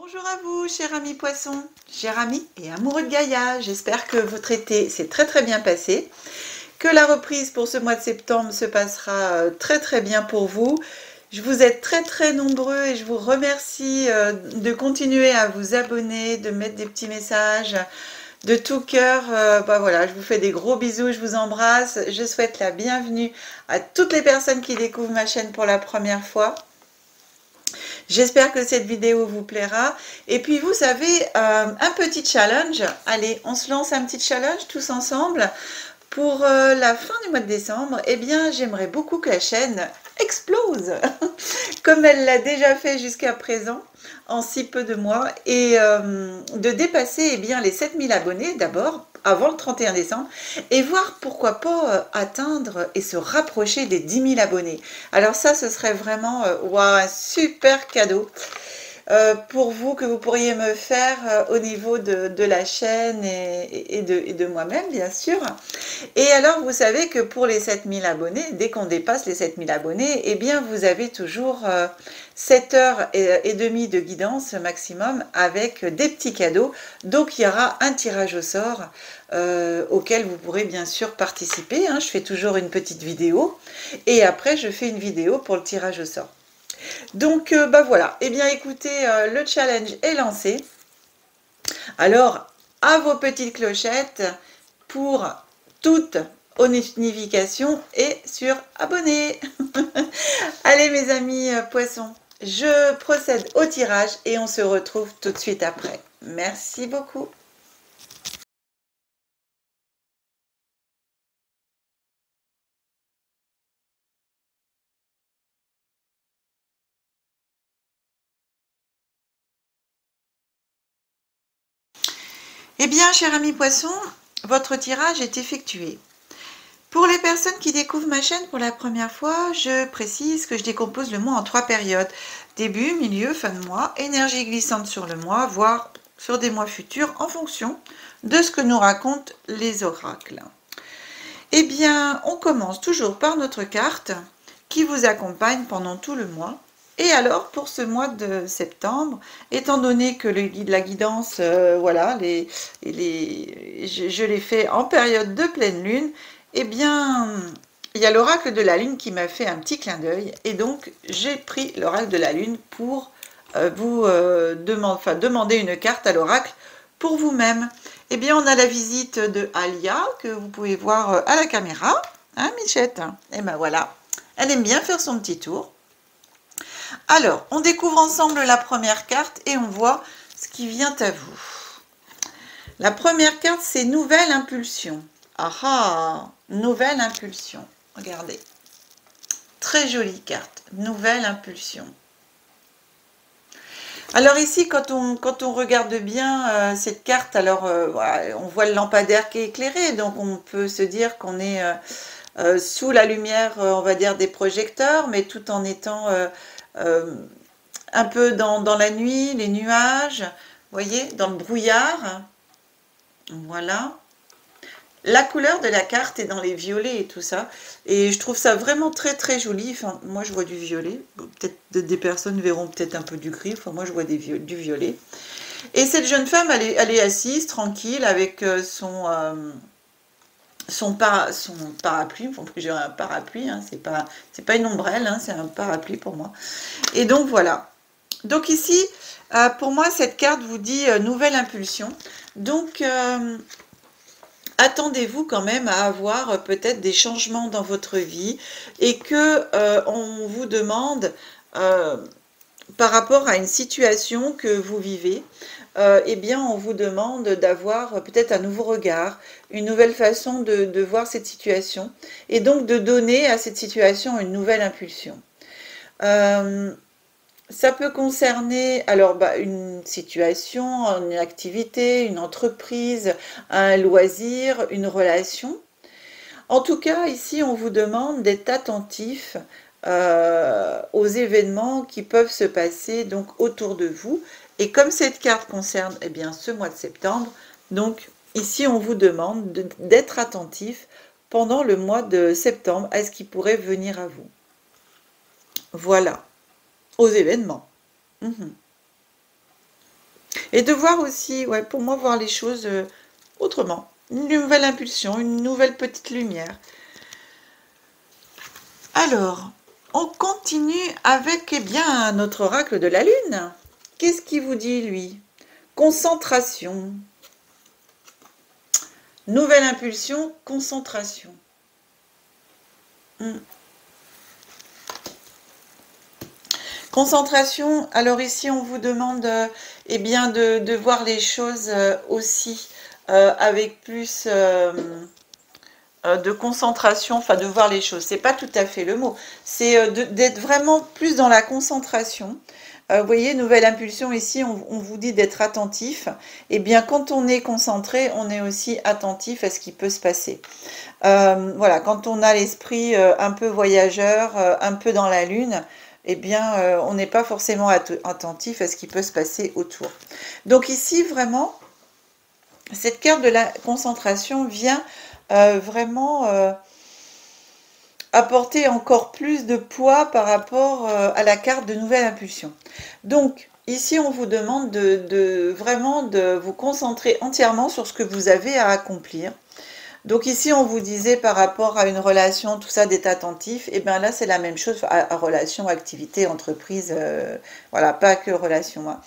Bonjour à vous, chers amis poissons, chers amis et amoureux de Gaïa. J'espère que votre été s'est très bien passé, que la reprise pour ce mois de septembre se passera très bien pour vous. Vous êtes très nombreux et je vous remercie de continuer à vous abonner, de mettre des petits messages de tout cœur. Voilà, je vous fais des gros bisous, je vous embrasse. Je souhaite la bienvenue à toutes les personnes qui découvrent ma chaîne pour la première fois. J'espère que cette vidéo vous plaira. Et puis vous savez, un petit challenge. Allez, on se lance un petit challenge tous ensemble. Pour la fin du mois de décembre, eh bien, j'aimerais beaucoup que la chaîne explose, comme elle l'a déjà fait jusqu'à présent, en si peu de mois, et de dépasser eh bien, les 7000 abonnés d'abord, avant le 31 décembre, et voir pourquoi pas atteindre et se rapprocher des 10 000 abonnés. Alors ça, ce serait vraiment un super cadeau. Pour vous, que vous pourriez me faire au niveau de la chaîne et de moi-même, bien sûr. Et alors, vous savez que pour les 7000 abonnés, dès qu'on dépasse les 7000 abonnés, eh bien, vous avez toujours 7h30 de guidance maximum avec des petits cadeaux. Donc, il y aura un tirage au sort auquel vous pourrez bien sûr participer. Je fais toujours une petite vidéo et après, je fais une vidéo pour le tirage au sort. Donc, voilà. Eh bien, écoutez, le challenge est lancé. Alors, à vos petites clochettes pour toutes aux notifications et sur abonner. Allez, mes amis poissons, je procède au tirage et on se retrouve tout de suite après. Merci beaucoup. Eh bien, cher ami poisson, votre tirage est effectué. Pour les personnes qui découvrent ma chaîne pour la première fois, je précise que je décompose le mois en 3 périodes. Début, milieu, fin de mois, énergie glissante sur le mois, voire sur des mois futurs en fonction de ce que nous racontent les oracles. Eh bien, on commence toujours par notre carte qui vous accompagne pendant tout le mois. Et alors, pour ce mois de septembre, étant donné que la guidance, voilà, je l'ai fait en période de pleine lune, eh bien, il y a l'oracle de la lune qui m'a fait un petit clin d'œil. Et donc, j'ai pris l'oracle de la lune pour vous demander une carte à l'oracle pour vous-même. Eh bien, on a la visite de Alia, que vous pouvez voir à la caméra. Hein, Michette? Et ben voilà, elle aime bien faire son petit tour. Alors, on découvre ensemble la première carte et on voit ce qui vient à vous. La première carte, c'est Nouvelle Impulsion. Ah ah, Nouvelle Impulsion. Regardez. Très jolie carte. Nouvelle Impulsion. Alors ici, quand on regarde bien cette carte, alors voilà, on voit le lampadaire qui est éclairé, donc on peut se dire qu'on est sous la lumière, on va dire, des projecteurs, mais tout en étant un peu dans la nuit, les nuages, vous voyez, dans le brouillard. Voilà. La couleur de la carte est dans les violets et tout ça. Et je trouve ça vraiment très joli. Enfin, moi, je vois du violet. Peut-être des personnes verront peut-être un peu du gris. Enfin, moi, je vois du violet. Et cette jeune femme, elle est assise, tranquille, avec son parapluie. Enfin, j'ai un parapluie, hein, c'est pas une ombrelle, hein, c'est un parapluie pour moi. Et donc, voilà. Donc ici, pour moi, cette carte vous dit nouvelle impulsion. Donc, attendez-vous quand même à avoir peut-être des changements dans votre vie et que on vous demande par rapport à une situation que vous vivez, eh bien on vous demande d'avoir peut-être un nouveau regard, une nouvelle façon de voir cette situation et donc de donner à cette situation une nouvelle impulsion. Ça peut concerner alors une situation, une activité, une entreprise, un loisir, une relation. En tout cas, ici, on vous demande d'être attentif aux événements qui peuvent se passer donc autour de vous. Et comme cette carte concerne eh bien, ce mois de septembre, donc ici, on vous demande d'être attentif pendant le mois de septembre à ce qui pourrait venir à vous. Voilà. Aux événements. Et de voir aussi, ouais, pour moi, voir les choses autrement. Une nouvelle impulsion, une nouvelle petite lumière. Alors, on continue avec, eh bien, notre oracle de la lune. Qu'est-ce qu'il vous dit, lui? Concentration. Nouvelle impulsion, concentration. Concentration, alors ici on vous demande eh bien de voir les choses aussi avec plus de concentration, enfin de voir les choses, c'est pas tout à fait le mot, c'est d'être vraiment plus dans la concentration. Vous voyez, nouvelle impulsion ici, on vous dit d'être attentif. Et bien quand on est concentré, on est aussi attentif à ce qui peut se passer. Voilà, quand on a l'esprit un peu voyageur, un peu dans la lune, eh bien, on n'est pas forcément attentif à ce qui peut se passer autour. Donc ici, vraiment, cette carte de la concentration vient vraiment apporter encore plus de poids par rapport à la carte de nouvelle impulsion. Donc, ici, on vous demande vraiment de vous concentrer entièrement sur ce que vous avez à accomplir. Donc ici, on vous disait par rapport à une relation, tout ça, d'être attentif. Et bien là, c'est la même chose, à relation, activité, entreprise, voilà, pas que relation. Hein.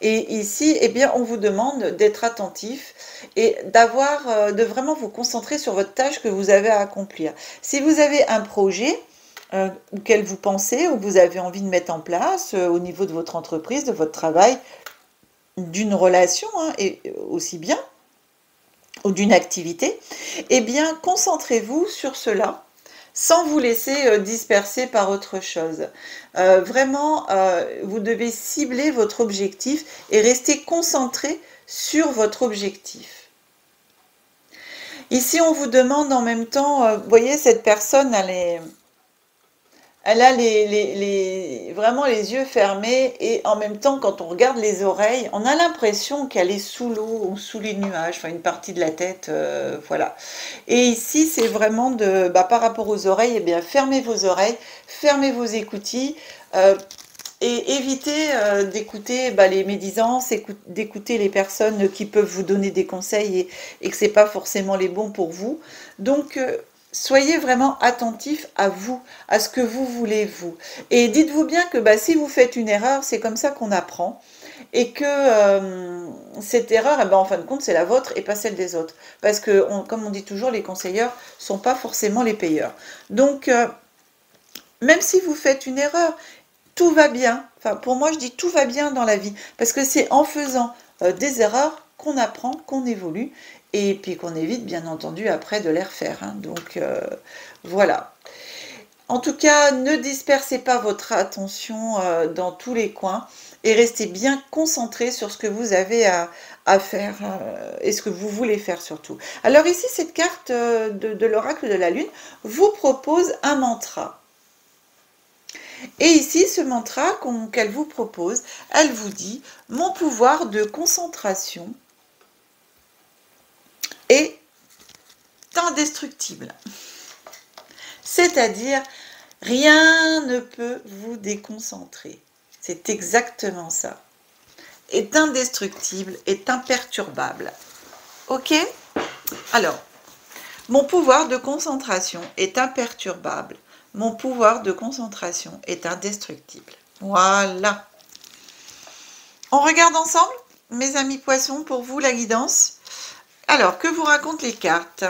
Et ici, eh bien, on vous demande d'être attentif et d'avoir, de vraiment vous concentrer sur votre tâche que vous avez à accomplir. Si vous avez un projet auquel vous pensez ou que vous avez envie de mettre en place au niveau de votre entreprise, de votre travail, d'une relation, hein, et aussi bien, ou d'une activité, eh bien, concentrez-vous sur cela sans vous laisser disperser par autre chose. Vraiment, vous devez cibler votre objectif et rester concentré sur votre objectif. Ici, on vous demande en même temps, vous voyez, cette personne, elle a vraiment les yeux fermés et en même temps, quand on regarde les oreilles, on a l'impression qu'elle est sous l'eau ou sous les nuages, enfin une partie de la tête, voilà. Et ici, c'est vraiment par rapport aux oreilles, eh bien, fermez vos oreilles, fermez vos écoutilles et évitez d'écouter les médisances, d'écouter les personnes qui peuvent vous donner des conseils et que ce n'est pas forcément les bons pour vous. Donc, soyez vraiment attentif à vous, à ce que vous voulez vous. Et dites-vous bien que si vous faites une erreur, c'est comme ça qu'on apprend. Et que cette erreur, en fin de compte, c'est la vôtre et pas celle des autres. Parce que, comme on dit toujours, les conseilleurs ne sont pas forcément les payeurs. Donc, même si vous faites une erreur, tout va bien. Enfin, pour moi, je dis tout va bien dans la vie. Parce que c'est en faisant des erreurs qu'on apprend, qu'on évolue. Et puis qu'on évite, bien entendu, après de les refaire. Hein. Donc, voilà. En tout cas, ne dispersez pas votre attention dans tous les coins et restez bien concentré sur ce que vous avez à faire et ce que vous voulez faire surtout. Alors ici, cette carte de l'oracle de la lune vous propose un mantra. Et ici, ce mantra qu'elle vous propose, elle vous dit « Mon pouvoir de concentration est indestructible. » C'est-à-dire, rien ne peut vous déconcentrer. C'est exactement ça. Est indestructible, est imperturbable. Ok? Alors, mon pouvoir de concentration est imperturbable. Mon pouvoir de concentration est indestructible. Voilà. On regarde ensemble, mes amis poissons, pour vous la guidance. Alors, que vous racontent les cartes?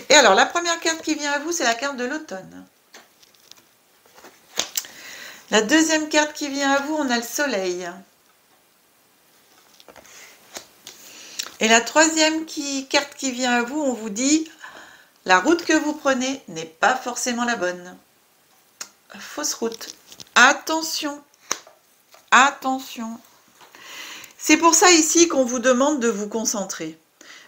Et alors, la première carte qui vient à vous, c'est la carte de l'automne. La deuxième carte qui vient à vous, on a le soleil. Et la troisième carte qui vient à vous, on vous dit « La route que vous prenez n'est pas forcément la bonne. » Fausse route. Attention, attention. C'est pour ça ici qu'on vous demande de vous concentrer.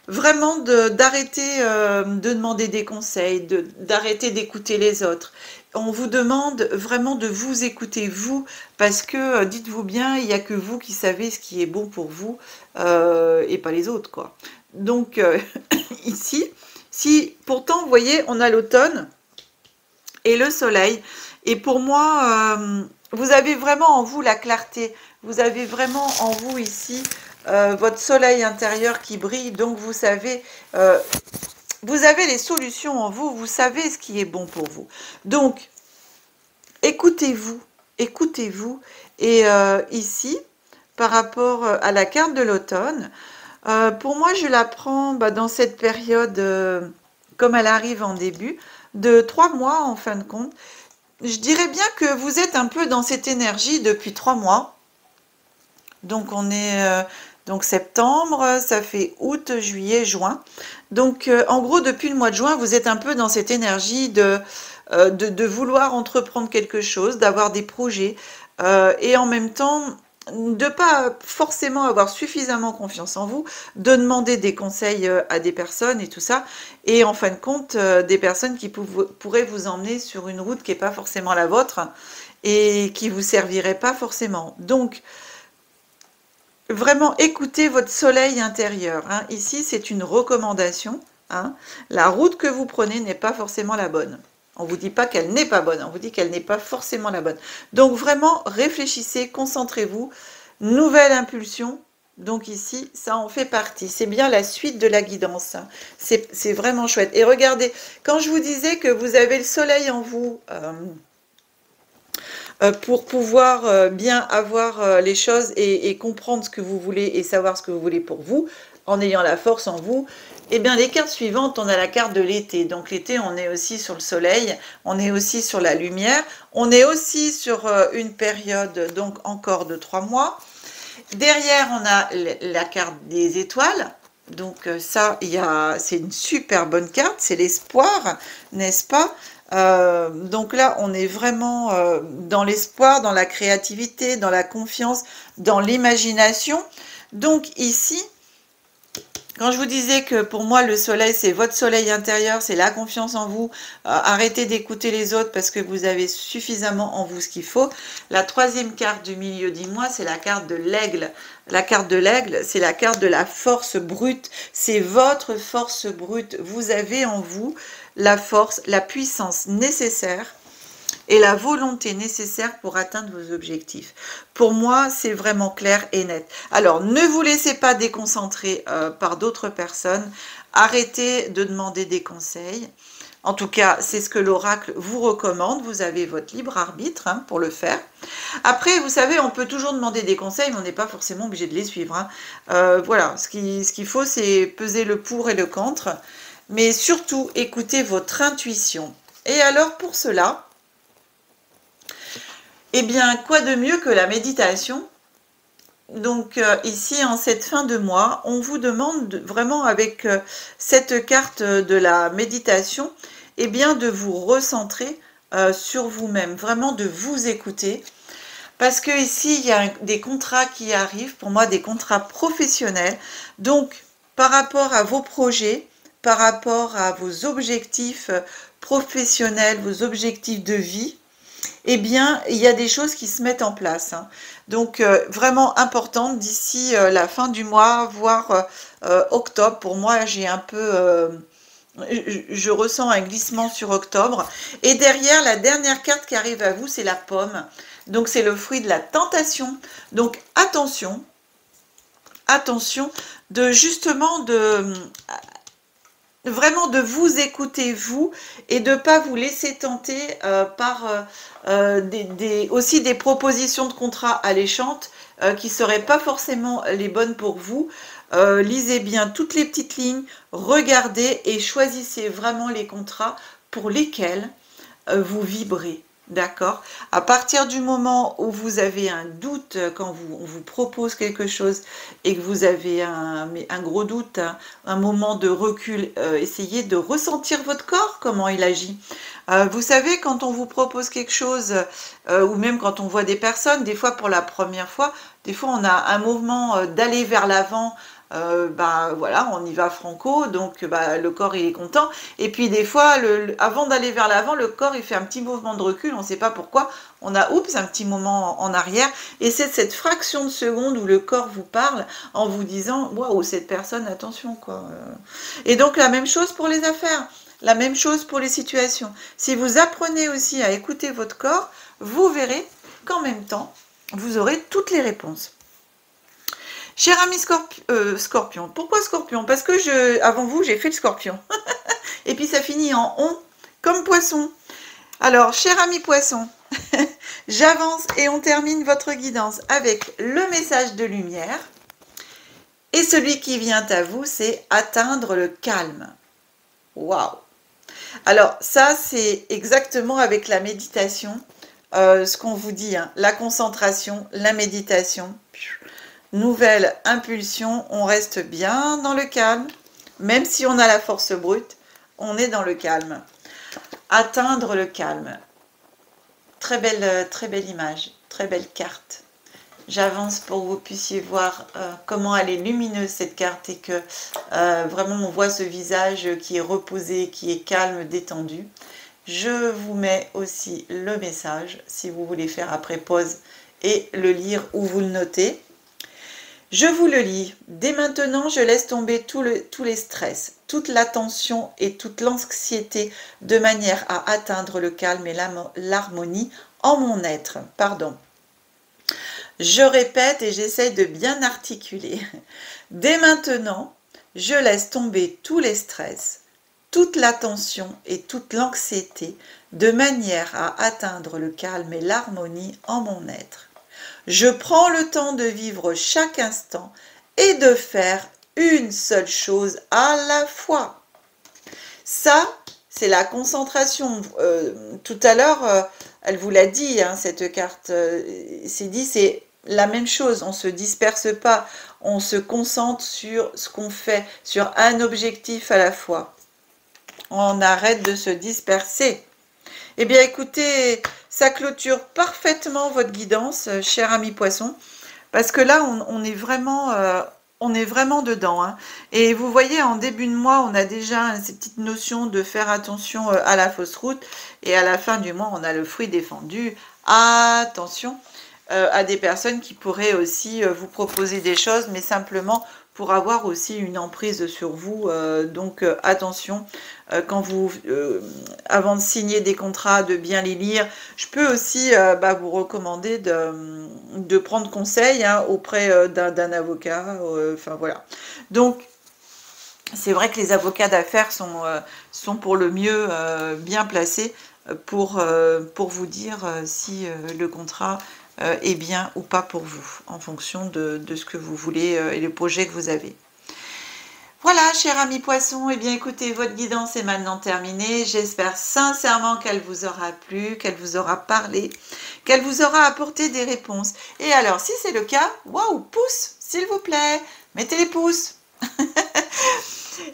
Vraiment d'arrêter de demander des conseils, d'arrêter d'écouter les autres. On vous demande vraiment de vous écouter vous, parce que dites-vous bien, il n'y a que vous qui savez ce qui est bon pour vous et pas les autres, quoi. Donc ici, si pourtant vous voyez, on a l'automne et le soleil. Et pour moi, vous avez vraiment en vous la clarté. Vous avez vraiment en vous ici votre soleil intérieur qui brille. Donc vous savez, vous avez les solutions en vous. Vous savez ce qui est bon pour vous. Donc écoutez-vous, écoutez-vous. Et ici, par rapport à la carte de l'automne, pour moi, je la prends dans cette période, comme elle arrive en début, de 3 mois en fin de compte. Je dirais bien que vous êtes un peu dans cette énergie depuis 3 mois. Donc on est donc septembre, ça fait août, juillet, juin. Donc en gros, depuis le mois de juin, vous êtes un peu dans cette énergie de vouloir entreprendre quelque chose, d'avoir des projets, et en même temps de pas forcément avoir suffisamment confiance en vous, de demander des conseils à des personnes et tout ça, et en fin de compte, des personnes qui pourraient vous emmener sur une route qui n'est pas forcément la vôtre et qui vous servirait pas forcément. Donc, vraiment écoutez votre soleil intérieur, hein. Ici, c'est une recommandation, hein. La route que vous prenez n'est pas forcément la bonne. On ne vous dit pas qu'elle n'est pas bonne, on vous dit qu'elle n'est pas forcément la bonne. Donc vraiment, réfléchissez, concentrez-vous. Nouvelle impulsion. Donc ici, ça en fait partie. C'est bien la suite de la guidance, hein. C'est vraiment chouette. Et regardez, quand je vous disais que vous avez le soleil en vous, pour pouvoir bien avoir les choses et comprendre ce que vous voulez et savoir ce que vous voulez pour vous, en ayant la force en vous, eh bien les cartes suivantes, on a la carte de l'été. Donc l'été, on est aussi sur le soleil, on est aussi sur la lumière, on est aussi sur une période donc encore de 3 mois. Derrière, on a la carte des étoiles. Donc ça, c'est une super bonne carte, c'est l'espoir, n'est-ce pas? Donc là, on est vraiment dans l'espoir, dans la créativité, dans la confiance, dans l'imagination. Donc ici, quand je vous disais que pour moi, le soleil, c'est votre soleil intérieur, c'est la confiance en vous, arrêtez d'écouter les autres parce que vous avez suffisamment en vous ce qu'il faut. La troisième carte du milieu du mois, c'est la carte de l'aigle. La carte de l'aigle, c'est la carte de la force brute. C'est votre force brute. Vous avez en vous la force, la puissance nécessaire et la volonté nécessaire pour atteindre vos objectifs. Pour moi, c'est vraiment clair et net. Alors, ne vous laissez pas déconcentrer par d'autres personnes. Arrêtez de demander des conseils. En tout cas, c'est ce que l'oracle vous recommande. Vous avez votre libre arbitre, hein, pour le faire. Après, vous savez, on peut toujours demander des conseils, mais on n'est pas forcément obligé de les suivre, hein. Voilà, ce qu'il faut, c'est peser le pour et le contre. Mais surtout, écoutez votre intuition. Et alors, pour cela, eh bien, quoi de mieux que la méditation? Donc ici, en cette fin de mois, on vous demande vraiment avec cette carte de la méditation, eh bien, de vous recentrer sur vous-même, vraiment de vous écouter. Parce que ici, il y a des contrats qui arrivent, pour moi, des contrats professionnels. Donc, par rapport à vos projets, par rapport à vos objectifs professionnels, vos objectifs de vie, eh bien, il y a des choses qui se mettent en place, hein. Donc, vraiment importante d'ici la fin du mois, voire octobre. Pour moi, j'ai un peu... je ressens un glissement sur octobre. Et derrière, la dernière carte qui arrive à vous, c'est la pomme. Donc, c'est le fruit de la tentation. Donc, attention, attention, de justement vraiment de vous écouter vous et de ne pas vous laisser tenter par aussi des propositions de contrat alléchantes qui ne seraient pas forcément les bonnes pour vous. Lisez bien toutes les petites lignes, regardez et choisissez vraiment les contrats pour lesquels vous vibrez. D'accord? À partir du moment où vous avez un doute, quand on vous propose quelque chose et que vous avez un gros doute, hein, un moment de recul, essayez de ressentir votre corps, comment il agit. Vous savez, quand on vous propose quelque chose, ou même quand on voit des personnes, des fois pour la première fois, des fois on a un mouvement d'aller vers l'avant. Voilà, on y va franco, donc le corps il est content. Et puis des fois, avant d'aller vers l'avant, le corps il fait un petit mouvement de recul, on ne sait pas pourquoi. On a oups, un petit moment en arrière. Et c'est cette fraction de seconde où le corps vous parle en vous disant waouh, cette personne, attention quoi. Et donc la même chose pour les affaires, la même chose pour les situations. Si vous apprenez aussi à écouter votre corps, vous verrez qu'en même temps, vous aurez toutes les réponses. Cher ami Scorpion, pourquoi Scorpion? Parce que avant vous, j'ai fait le Scorpion. Et puis ça finit en on, comme Poisson. Alors, cher ami Poisson, j'avance et on termine votre guidance avec le message de lumière. Et celui qui vient à vous, c'est atteindre le calme. Waouh! Alors, ça, c'est exactement avec la méditation, ce qu'on vous dit, hein, la concentration, la méditation. Nouvelle impulsion, on reste bien dans le calme, même si on a la force brute, on est dans le calme. Atteindre le calme. Très belle image, très belle carte. J'avance pour que vous puissiez voir comment elle est lumineuse cette carte et que vraiment on voit ce visage qui est reposé, qui est calme, détendu. Je vous mets aussi le message si vous voulez faire après pause et le lire ou vous le notez. Je vous le lis. Dès maintenant, je laisse tomber tous les stress, toute la tension et toute l'anxiété de manière à atteindre le calme et l'harmonie en mon être. Pardon. Je répète et j'essaye de bien articuler. Dès maintenant, je laisse tomber tous les stress, toute la tension et toute l'anxiété de manière à atteindre le calme et l'harmonie en mon être. Je prends le temps de vivre chaque instant et de faire une seule chose à la fois. Ça, c'est la concentration. Tout à l'heure, elle vous l'a dit, hein, cette carte, c'est la même chose. On ne se disperse pas, on se concentre sur ce qu'on fait, sur un objectif à la fois. On arrête de se disperser. Eh bien, écoutez, ça clôture parfaitement votre guidance, cher ami Poisson, parce que là, on est vraiment dedans. Hein. Et vous voyez, en début de mois, on a déjà ces petites notions de faire attention à la fausse route. Et à la fin du mois, on a le fruit défendu. Attention à des personnes qui pourraient aussi vous proposer des choses, mais simplement pour avoir aussi une emprise sur vous. Donc attention, quand vous, avant de signer des contrats, de bien les lire. Je peux aussi vous recommander de prendre conseil hein, auprès d'un avocat. Enfin voilà. Donc c'est vrai que les avocats d'affaires sont pour le mieux bien placés pour vous dire si le contrat est bien ou pas pour vous, en fonction de ce que vous voulez et le projet que vous avez. Voilà, cher ami Poisson, eh bien écoutez, votre guidance est maintenant terminée. J'espère sincèrement qu'elle vous aura plu, qu'elle vous aura parlé, qu'elle vous aura apporté des réponses. Et alors, si c'est le cas, waouh, pouce, s'il vous plaît, mettez les pouces.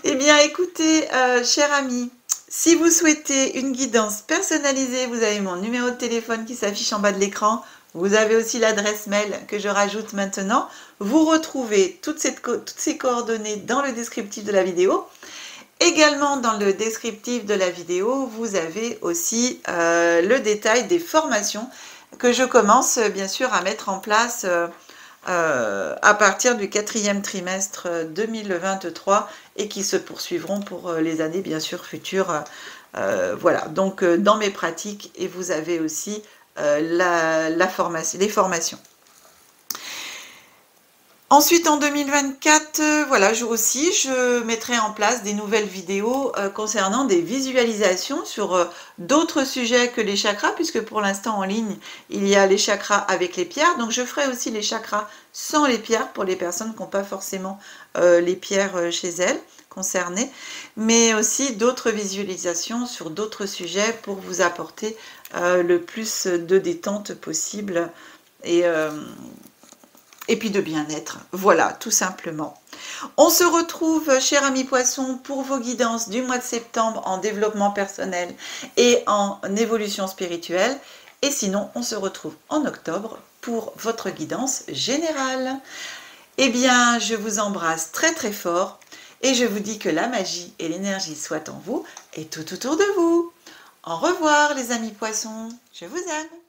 Eh bien écoutez, cher ami, si vous souhaitez une guidance personnalisée, vous avez mon numéro de téléphone qui s'affiche en bas de l'écran. Vous avez aussi l'adresse mail que je rajoute maintenant. Vous retrouvez toutes ces coordonnées dans le descriptif de la vidéo. Également dans le descriptif de la vidéo, vous avez aussi le détail des formations que je commence bien sûr à mettre en place à partir du 4e trimestre 2023 et qui se poursuivront pour les années bien sûr futures. Voilà, donc dans mes pratiques et vous avez aussi les formations. Ensuite, en 2024, voilà, je mettrai en place des nouvelles vidéos concernant des visualisations sur d'autres sujets que les chakras, puisque pour l'instant en ligne, il y a les chakras avec les pierres. Donc, je ferai aussi les chakras sans les pierres pour les personnes qui n'ont pas forcément les pierres chez elles concernées, mais aussi d'autres visualisations sur d'autres sujets pour vous apporter le plus de détente possible et puis de bien-être. Voilà, tout simplement. On se retrouve, cher ami Poisson, pour vos guidances du mois de septembre en développement personnel et en évolution spirituelle. Et sinon, on se retrouve en octobre pour votre guidance générale. Eh bien, je vous embrasse très très fort et je vous dis que la magie et l'énergie soient en vous et tout autour de vous. Au revoir les amis Poissons, je vous aime.